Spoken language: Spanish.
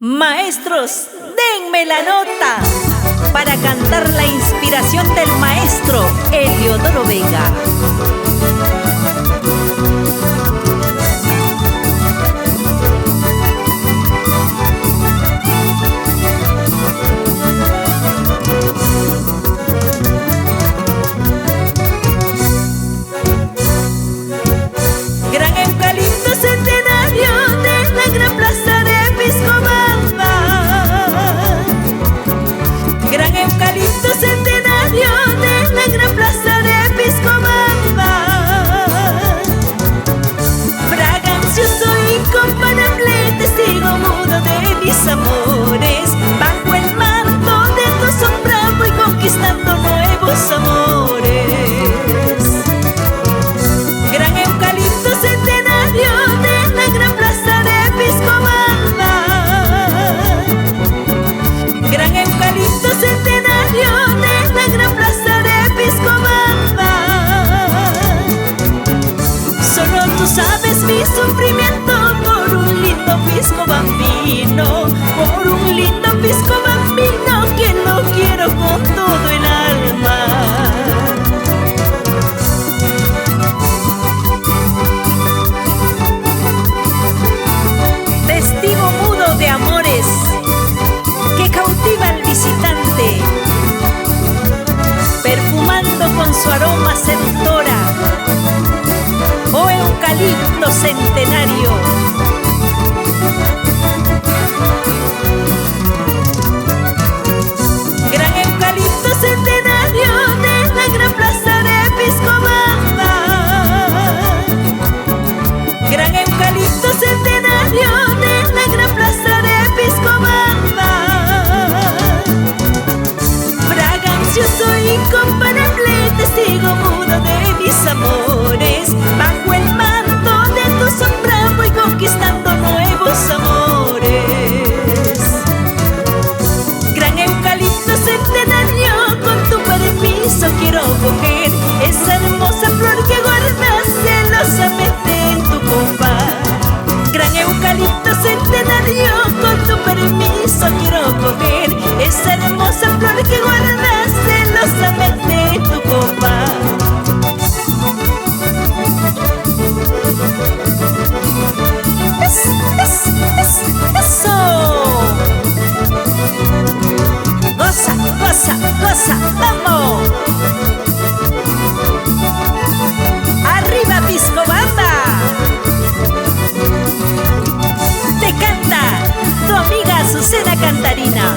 Maestros, denme la nota para cantar la inspiración del maestro Eliodoro Vega. Gran eucalipto centenario de la gran plaza de Piscobamba. Gran eucalipto centenario de la gran plaza de Piscobamba. Fragancioso y incomparable testigo mudo de mis amores. Bajo el manto de tu sombra voy conquistando nuevos amores. Gran eucalipto centenario de la gran plaza de Piscobamba. Gran eucalipto centenario de la gran plaza de Piscobamba. Solo tú sabes mi sufrimiento por un lindo pisco bambino, por un lindo pisco bambino que lo quiero con todo el alma. Testigo mudo de amores que cautiva al visitante, perfumando con su aroma seductora, oh eucalipto centenario. Gran eucalipto centenario de la gran plaza de Piscobamba. Gran eucalipto centenario de la gran plaza de Piscobamba. Fragancioso e incomparable testigo mudo de mis amores. Bajo el manto de tu sombra voy conquistando nuevos amores. Gran eucalipto centenario, con tu permiso quiero coger esa hermosa flor que guardas celosamente en tu copa. Gran eucalipto centenario, con tu permiso quiero coger esa hermosa flor que guardas celosamente en tu copa. Eso. Goza, goza, goza, vamos. Arriba Piscobamba. Te canta tu amiga Azucena Cantarina.